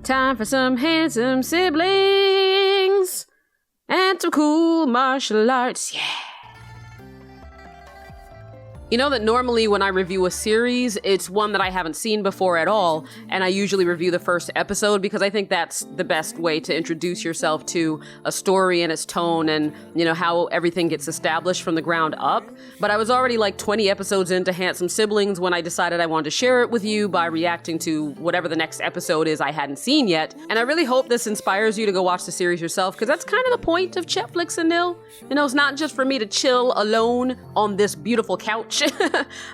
Time for some handsome siblings and some cool martial arts. Yeah. You know that normally when I review a series, it's one that I haven't seen before at all, and I usually review the first episode because I think that's the best way to introduce yourself to a story and its tone and, you know, how everything gets established from the ground up. But I was already like 20 episodes into Handsome Siblings when I decided I wanted to share it with you by reacting to whatever the next episode is I hadn't seen yet. And I really hope this inspires you to go watch the series yourself, because that's kind of the point of Chetflix Nill. You know, it's not just for me to chill alone on this beautiful couch,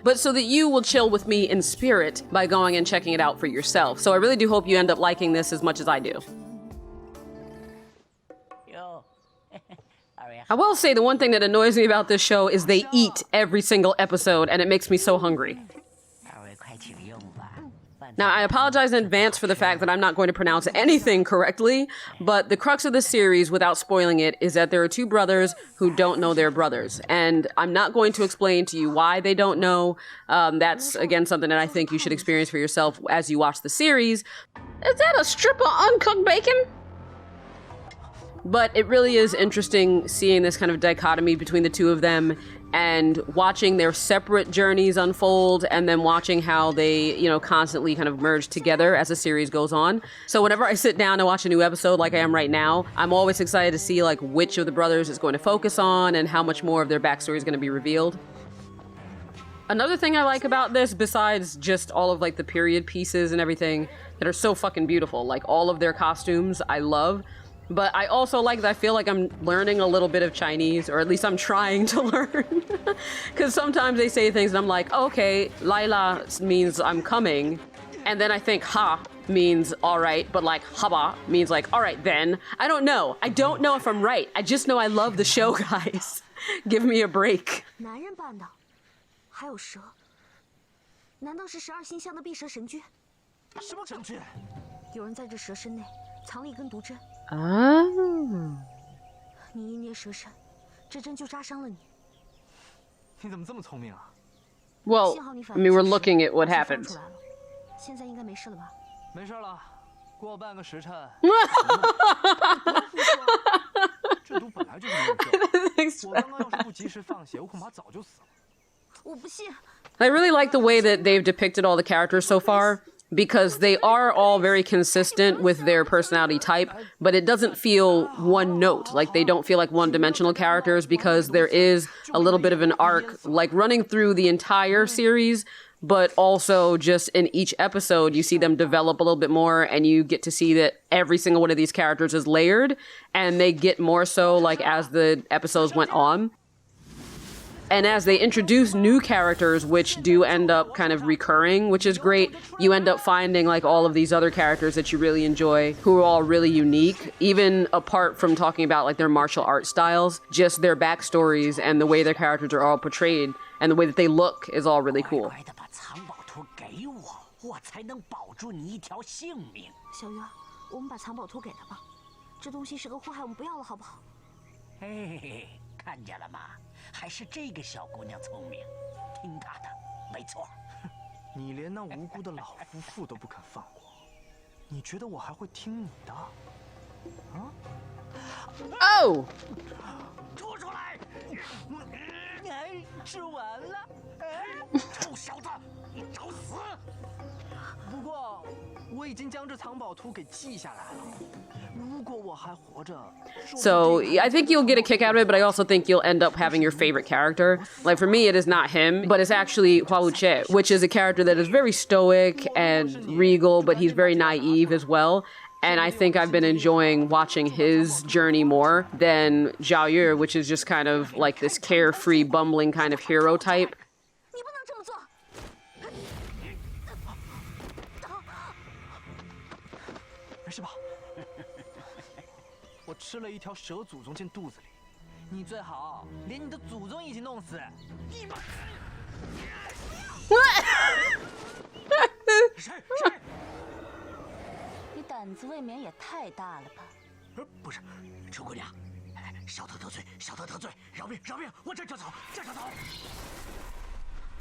but so that you will chill with me in spirit by going and checking it out for yourself. So I really do hope you end up liking this as much as I do. I will say the one thing that annoys me about this show is they eat every single episode, and it makes me so hungry. Now, I apologize in advance for the fact that I'm not going to pronounce anything correctly, but the crux of the series, without spoiling it, is that there are two brothers who don't know they're brothers. And I'm not going to explain to you why they don't know. That's, again, something that I think you should experience for yourself as you watch the series. Is that a strip of uncooked bacon? But it really is interesting seeing this kind of dichotomy between the two of them and watching their separate journeys unfold, and then watching how they, you know, constantly kind of merge together as the series goes on. So whenever I sit down to watch a new episode like I am right now, I'm always excited to see like which of the brothers it's going to focus on and how much more of their backstory is going to be revealed. Another thing I like about this, besides just all of like the period pieces and everything that are so fucking beautiful, like all of their costumes I love. But I also like that I feel like I'm learning a little bit of Chinese, or at least I'm trying to learn. Because sometimes they say things and I'm like, okay, Laila means I'm coming. And then I think ha means all right, but like haba means like, all right then. I don't know. I don't know if I'm right. I just know I love the show, guys. Give me a break. Oh. Well, I mean, we're looking at what happened. I really like the way that they've depicted all the characters so far, because they are all very consistent with their personality type, but it doesn't feel one note. Like, they don't feel like one-dimensional characters, because there is a little bit of an arc, like, running through the entire series, but also just in each episode, you see them develop a little bit more, and you get to see that every single one of these characters is layered, and they get more so, like, as the episodes went on. And as they introduce new characters, which do end up kind of recurring, which is great, you end up finding like all of these other characters that you really enjoy, who are all really unique, even apart from talking about like their martial art styles, just their backstories and the way their characters are all portrayed and the way that they look is all really cool. Oh! So I think you'll get a kick out of it, but I also think you'll end up having your favorite character. Like for me, it is not him, but it's actually Hua Wuche, which is a character that is very stoic and regal, but he's very naive as well. And I think I've been enjoying watching his journey more than Zhao Yu, which is just kind of like this carefree, bumbling kind of hero type.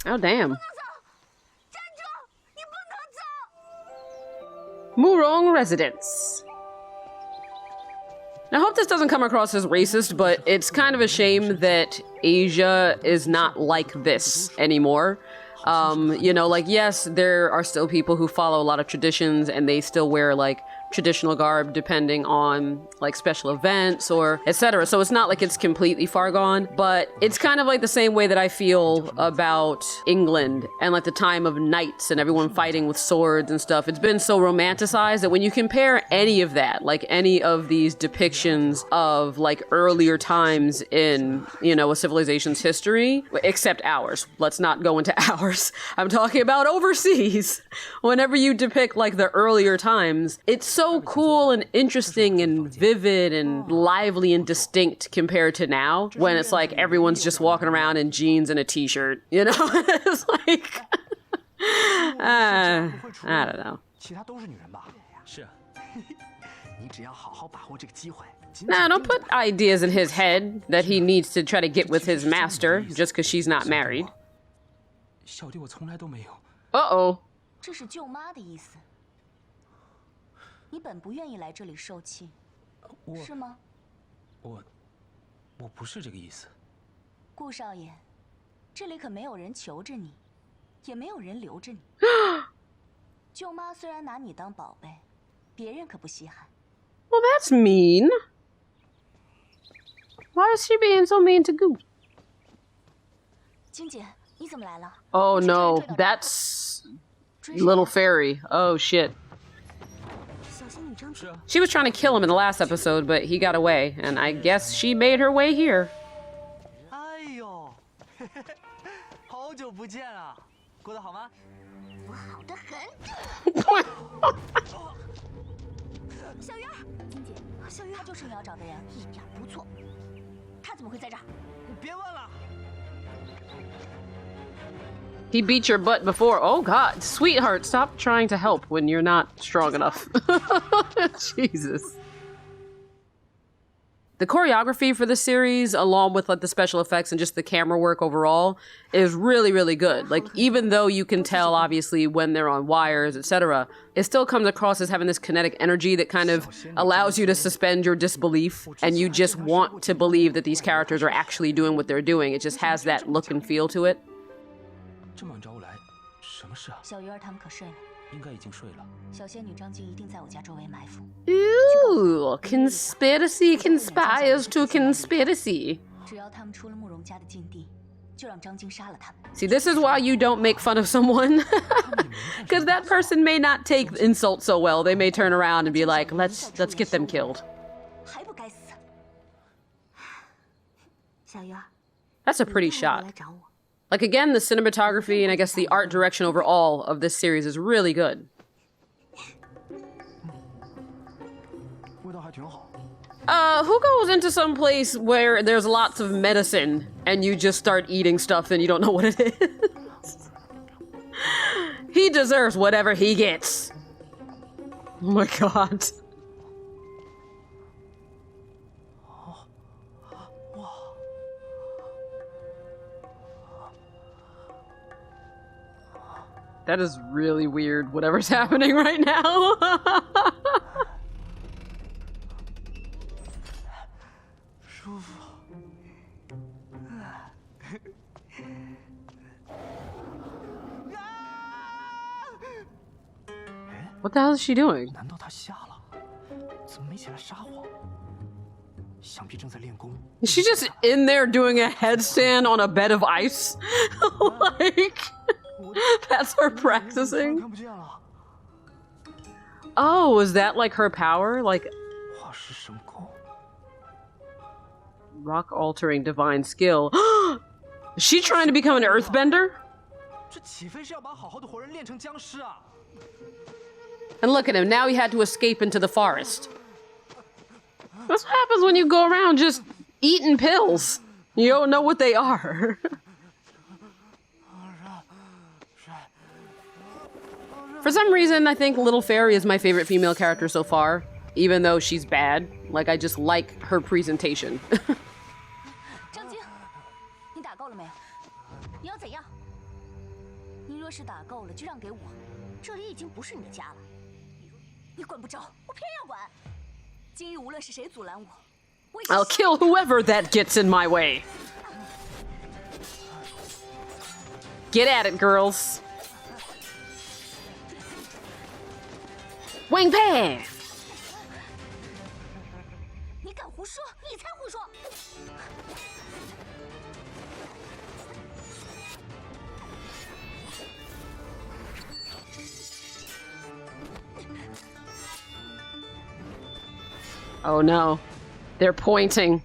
Oh, damn. Murong residence. I hope this doesn't come across as racist, but it's kind of a shame that Asia is not like this anymore. You know, like, yes, there are still people who follow a lot of traditions and they still wear, like, traditional garb depending on, like, special events or etc. So it's not like it's completely far gone, but it's kind of like the same way that I feel about England and, like, the time of knights and everyone fighting with swords and stuff. It's been so romanticized that when you compare any of that, like, any of these depictions of, like, earlier times in, you know, a civilization's history, except ours. Let's not go into ours. I'm talking about overseas. Whenever you depict, like, the earlier times, it's so cool and interesting and vivid and lively and distinct compared to now, when it's like everyone's just walking around in jeans and a t-shirt, you know? It's like, I don't know. Now, don't put ideas in his head that he needs to try to get with his master just because she's not married. Uh-oh. 你本不愿意来这里受气，是吗？我不是这个意思。顾少爷，这里可没有人求着你，也没有人留着你。舅妈虽然拿你当宝贝，别人可不稀罕。Well, that's mean. Why is she being so mean to Goop? 金姐，你怎么来了？ Oh no, that's little fairy. Oh shit. She was trying to kill him in the last episode, but he got away, and I guess she made her way here. 哎呦，好久不见啊，过得好吗？我好得很。小鱼儿，金姐，小鱼儿就是你要找的人，一点不错。他怎么会在这儿？别问了。 He beat your butt before. Oh god, sweetheart, stop trying to help when you're not strong enough. Jesus. The choreography for the series, along with like the special effects and just the camera work overall, is really, really good. Like, even though you can tell, obviously, when they're on wires, etc., it still comes across as having this kinetic energy that kind of allows you to suspend your disbelief, and you just want to believe that these characters are actually doing what they're doing. It just has that look and feel to it. 这么晚找我来，什么事啊？小鱼儿他们可睡了？应该已经睡了。小仙女张晶一定在我家周围埋伏。Ooh, conspiracy conspires to conspiracy. 只要他们出了慕容家的禁地，就让张晶杀了他们。 See, this is why you don't make fun of someone. Because that person may not take insult so well. They may turn around and be like, let's get them killed. 还不该死！小鱼儿， That's a pretty shot. 来找我。 Like, again, the cinematography and I guess the art direction overall of this series is really good. Who goes into some place where there's lots of medicine and you just start eating stuff and you don't know what it is? He deserves whatever he gets. Oh my god. That is really weird, whatever's happening right now. What the hell is she doing? 难道他瞎了？怎么没起来杀我？想必正在练功。 Is she just in there doing a headstand on a bed of ice? Like, that's her practicing? 看不见了。 Oh, is that like her power? Like, 化石神功。 rock altering divine skill. Is she trying to become an earthbender? 这岂非是要把好好的活人练成僵尸啊？ And look at him, now he had to escape into the forest. That's what happens when you go around just eating pills. You don't know what they are. For some reason, I think Little Fairy is my favorite female character so far, even though she's bad. Like, I just like her presentation. 张晶，你打够了没有？你要怎样？你若是打够了，就让给我，这里已经不是你的家了。你管不着，我偏要管。今日无论是谁阻拦我，我也 I'll kill whoever that gets in my way. Get at it, girls. Wing Pan! 你敢胡说，你才胡说！ Oh no. They're pointing.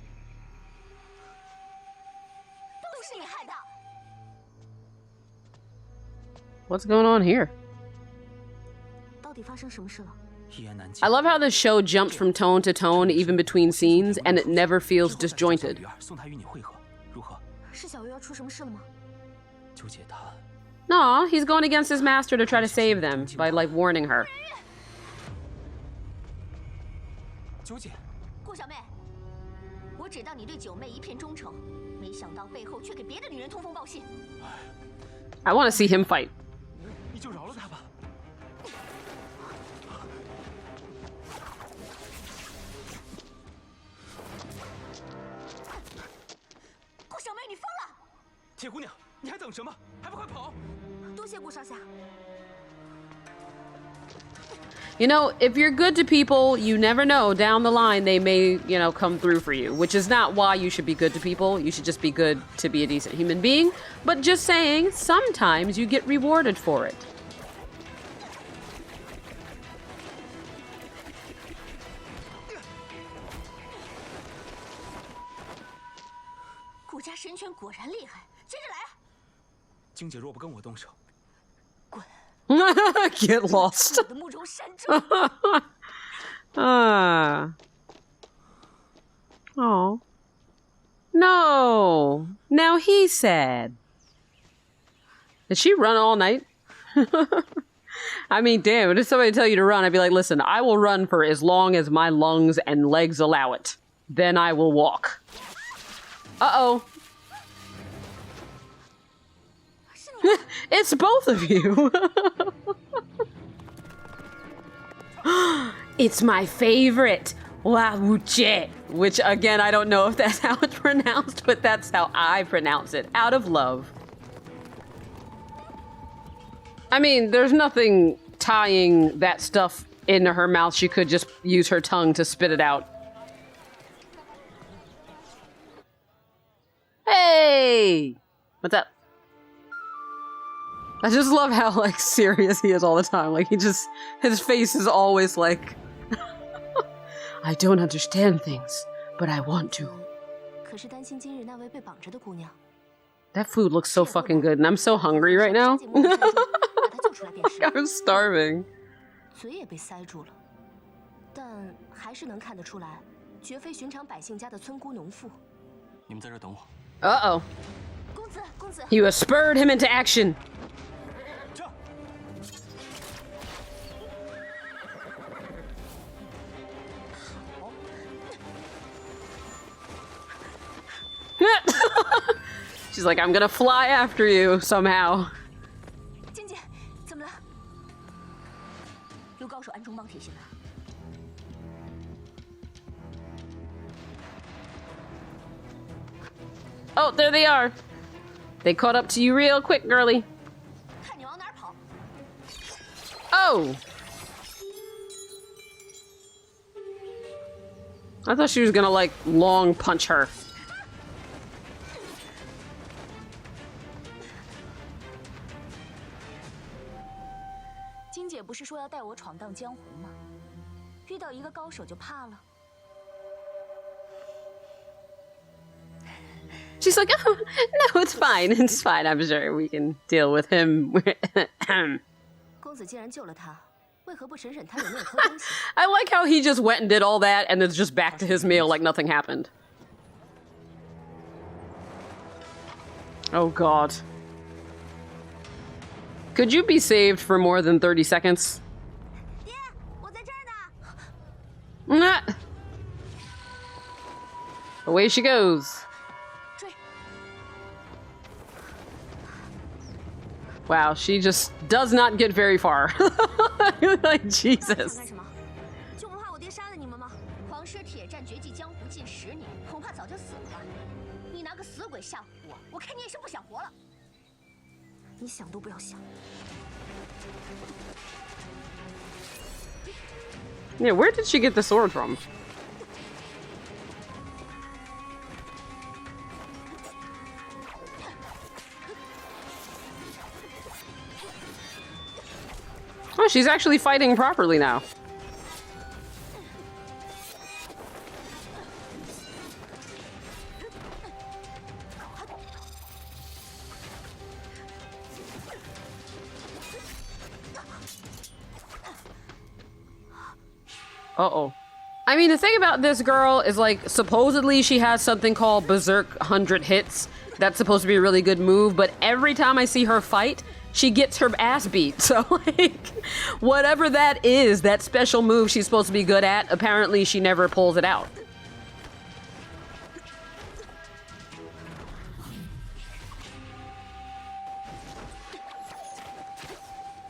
都是你害的。 What's going on here? 到底发生什么事了？ 一言难尽。 I love how the show jumps from tone to tone, even between scenes, and it never feels disjointed. 送他与你会合，如何？ 是小鱼儿出什么事了吗？ 纠结他。 No, he's going against his master to try to save them by, like, warning her. 纠结。 顾小妹，我只当你对九妹一片忠诚，没想到背后却给别的女人通风报信。 I want to see him fight. 你就饶了他吧。 顾小妹，你疯了！ 铁姑娘，你还等什么？还不快跑！ 多谢顾少侠。 You know, if you're good to people, you never know. Down the line, they may, you know, come through for you, which is not why you should be good to people. You should just be good to be a decent human being. But just saying, sometimes you get rewarded for it. 顾家神拳果然厉害，接着来啊！ 晶姐若不跟我动手， Get lost. 我的目中山中。 Oh. No. Now he's sad. Did she run all night? I mean, damn, if somebody tell you to run, I'd be like, listen, I will run for as long as my lungs and legs allow it. Then I will walk. Uh-oh. It's both of you. It's my favorite. Wawuche. Which, again, I don't know if that's how it's pronounced, but that's how I pronounce it. Out of love. I mean, there's nothing tying that stuff into her mouth. She could just use her tongue to spit it out. Hey! What's up? I just love how, like, serious he is all the time. Like, his face is always like, I don't understand things, but I want to. 可是担心今日那位被绑着的姑娘。 That food looks so fucking good, and I'm so hungry right now. 把她救出来便是。 I'm starving. 嘴也被塞住了，但还是能看得出来，绝非寻常百姓家的村姑农妇。你们在这儿等我。 Uh-oh. 公子，公子。 You have spurred him into action. 这。 She's like, I'm gonna fly after you somehow. 金姐，怎么了？有高手暗中帮铁心吧？ Oh, there they are. They caught up to you real quick, girly. 看你往哪儿跑！ Oh! I thought she was gonna, like, long punch her. 金姐不是说要带我闯荡江湖吗？遇到一个高手就怕了？ She's like, oh, no, it's fine. It's fine. I'm sure we can deal with him. 公子既然救了他，为何不审审他有没有偷东西？ I like how he just went and did all that and then just back to his meal like nothing happened. Oh, God. Could you be saved for more than 30 seconds? 爹，我在这儿呢。 Nah. Away she goes. 追！ Wow, she just does not get very far. Like, Jesus. 干什么？接杀了你们吗？皇师铁战绝技江湖近10年，恐怕早就死了吧？你拿个死鬼吓唬我，我看你也是不想活了。你想都不要想。 Yeah, where did she get the sword from? Oh, she's actually fighting properly now. Uh-oh. I mean, the thing about this girl is, like, supposedly she has something called Berserk 100 hits. That's supposed to be a really good move, but every time I see her fight, she gets her ass beat. So, like, whatever that is, that special move she's supposed to be good at, apparently she never pulls it out.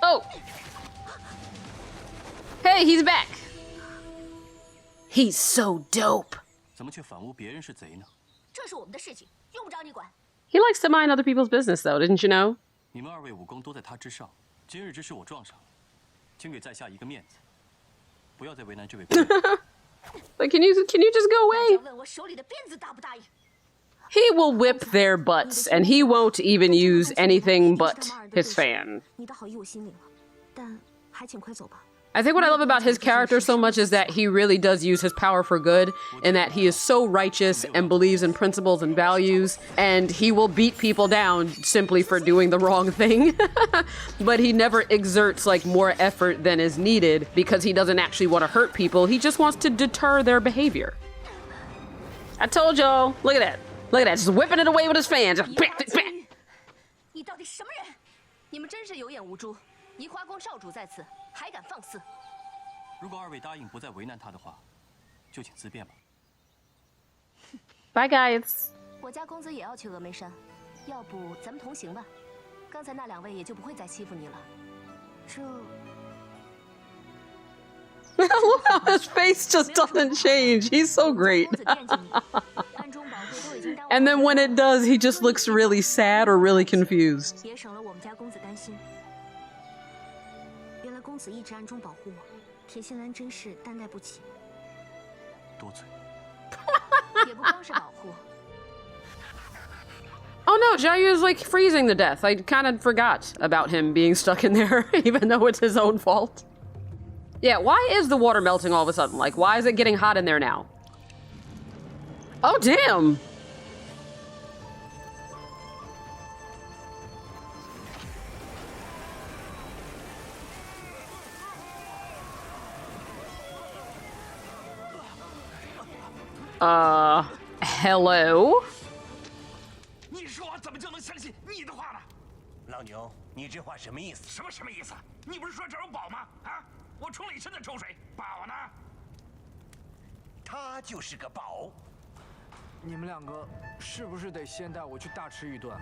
Oh! Hey, he's back! He's so dope. 怎么却反诬别人是贼呢？这是我们的事情，用不着你管。 He likes to mind other people's business, though, didn't you know? 你们2位武功都在他之上，今日之事我撞上了，请给在下一个面子，不要再为难这位姑娘。Like, can you just go away? 问我手里的鞭子答不答应？ He will whip their butts, and he won't even use anything but his fan. 你的好意我心领了，但还请快走吧。 I think what I love about his character so much is that he really does use his power for good, and that he is so righteous and believes in principles and values, and he will beat people down simply for doing the wrong thing. But he never exerts like more effort than is needed because he doesn't actually want to hurt people. He just wants to deter their behavior. I told y'all. Look at that. Look at that. Just whipping it away with his fan. Just bang. 你到底什么人？你们真是有眼无珠！移花宫少主在此，还敢放肆！如果2位答应不再为难他的话，就请自便吧。Bye, guys. 我家公子也要去峨眉山，要不咱们同行吧？刚才那2位也就不会再欺负你了。这。 Look how his face just doesn't change. He's so great. And then when it does, he just looks really sad or really confused. 也省了我们家公子担心。原来公子一直暗中保护我，铁心兰真是担待不起。多嘴。也不光是保护。 Oh no, Xiaoyu is like freezing to death. I kind of forgot about him being stuck in there, even though it's his own fault. Yeah, why is the water melting all of a sudden? Like, why is it getting hot in there now? Oh, damn! Hello? 你说我怎么就能相信你的话呢？老牛，你这话什么意思？什么意思？你不是说这儿有宝吗？啊，我冲了一身的臭水，宝呢？他就是个宝。你们2个是不是得先带我去大吃一顿啊？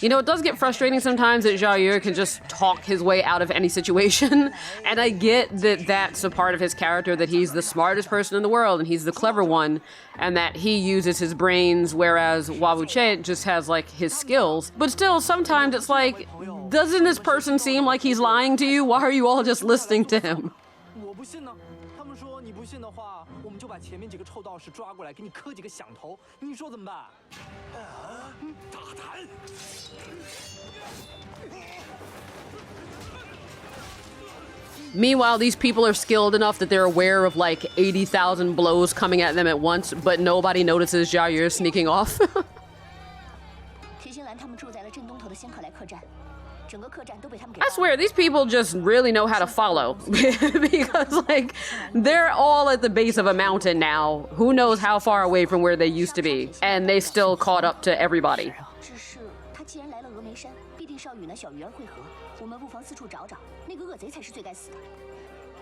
You know, it does get frustrating sometimes that Xiaoyu can just talk his way out of any situation. And I get that that's a part of his character, that he's the smartest person in the world and he's the clever one, and that he uses his brains, whereas Wabuche just has, like, his skills. But still, sometimes it's like, doesn't this person seem like he's lying to you? Why are you all just listening to him? 我不信呢。他们说你不信的话，我们就把前面几个臭道士抓过来，给你磕几个响头。你说怎么办？大胆！ Meanwhile, these people are skilled enough that they're aware of like 80,000 blows coming at them at once, but nobody notices Xiaoyu sneaking off. 铁心兰他们住在了镇东头的仙客来客栈，整个客栈都被他们给。 I swear, these people just really know how to follow. Because, like, they're all at the base of a mountain now. Who knows how far away from where they used to be. And they still caught up to everybody. 只是他既然来了峨眉山，必定是要与那小鱼儿会合。我们不妨四处找找，那个恶贼才是最该死的。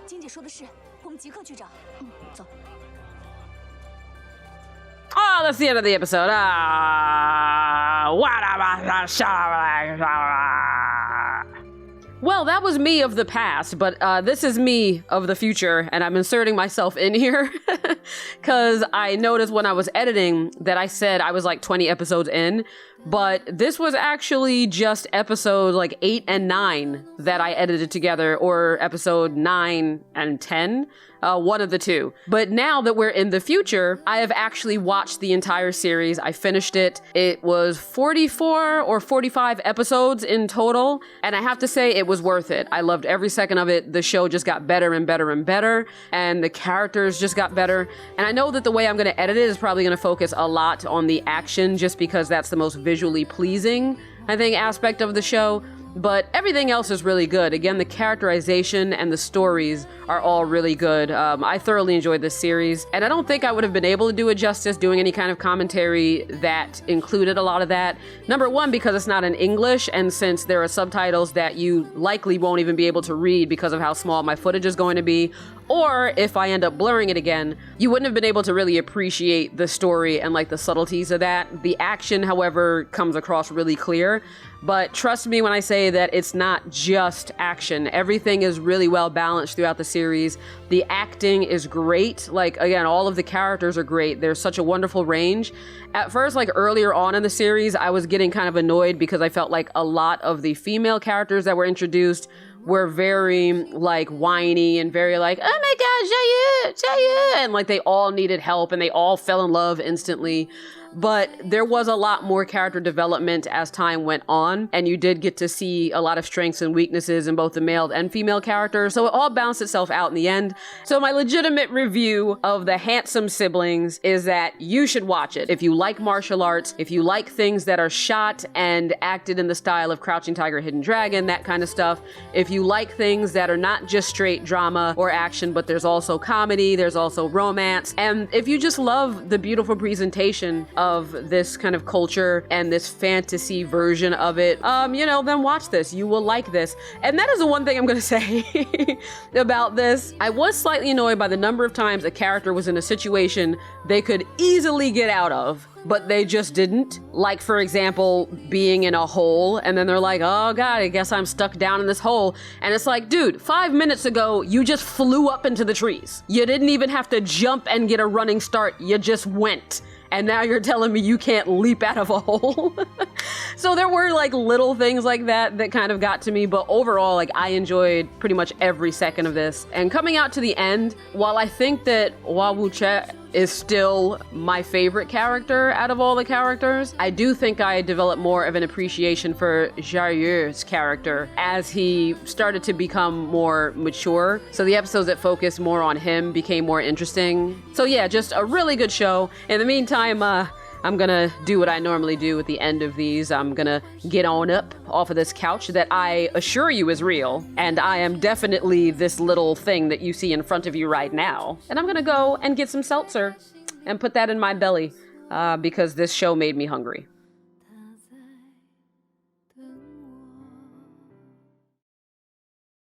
金姐说的是，我们即刻去找。走。 Oh, that's the end of the episode. Well, that was me of the past, but this is me of the future, and I'm inserting myself in here because I noticed when I was editing that I said I was like 20 episodes in, but this was actually just episodes like 8 and 9 that I edited together, or episode 9 and 10. One of the two. But now that we're in the future, I have actually watched the entire series. I finished it. It was 44 or 45 episodes in total, and I have to say it was worth it. I loved every second of it. The show just got better and better and better, and the characters just got better. And I know that the way I'm going to edit it is probably going to focus a lot on the action, just because that's the most visually pleasing, I think, aspect of the show. But everything else is really good. Again, the characterization and the stories are all really good. I thoroughly enjoyed this series, and I don't think I would have been able to do it justice doing any kind of commentary that included a lot of that. Number one, because it's not in English, and since there are subtitles that you likely won't even be able to read because of how small my footage is going to be, or if I end up blurring it again, you wouldn't have been able to really appreciate the story and like the subtleties of that. The action, however, comes across really clear. But trust me when I say that it's not just action. Everything is really well balanced throughout the series. The acting is great. Like, again, all of the characters are great. There's such a wonderful range. At first, like earlier on in the series, I was getting kind of annoyed because I felt like a lot of the female characters that were introduced were very like whiny and very like, oh my gosh, Jaya, and like they all needed help and they all fell in love instantly. But there was a lot more character development as time went on, and you did get to see a lot of strengths and weaknesses in both the male and female characters, so it all balanced itself out in the end. So my legitimate review of the handsome siblings is that you should watch it. If you like martial arts, if you like things that are shot and acted in the style of Crouching Tiger, Hidden Dragon, that kind of stuff, if you like things that are not just straight drama or action, but there's also comedy, there's also romance, and if you just love the beautiful presentation of this kind of culture and this fantasy version of it, then watch this. You will like this. And that is the one thing I'm going to say about this. I was slightly annoyed by the number of times a character was in a situation they could easily get out of, but they just didn't. Like, for example, being in a hole, and then they're like, oh God, I guess I'm stuck down in this hole. And it's like, dude, 5 minutes ago, you just flew up into the trees. You didn't even have to jump and get a running start. You just went. And now you're telling me you can't leap out of a hole? So there were like little things like that that kind of got to me, but overall, like, I enjoyed pretty much every second of this. And coming out to the end, while I think that Wawuche is still my favorite character out of all the characters, I do think I developed more of an appreciation for Jair's character as he started to become more mature. So the episodes that focused more on him became more interesting. So yeah, just a really good show. In the meantime, I'm gonna do what I normally do at the end of these. I'm gonna get on up off of this couch that I assure you is real, and I am definitely this little thing that you see in front of you right now. And I'm gonna go and get some seltzer and put that in my belly because this show made me hungry.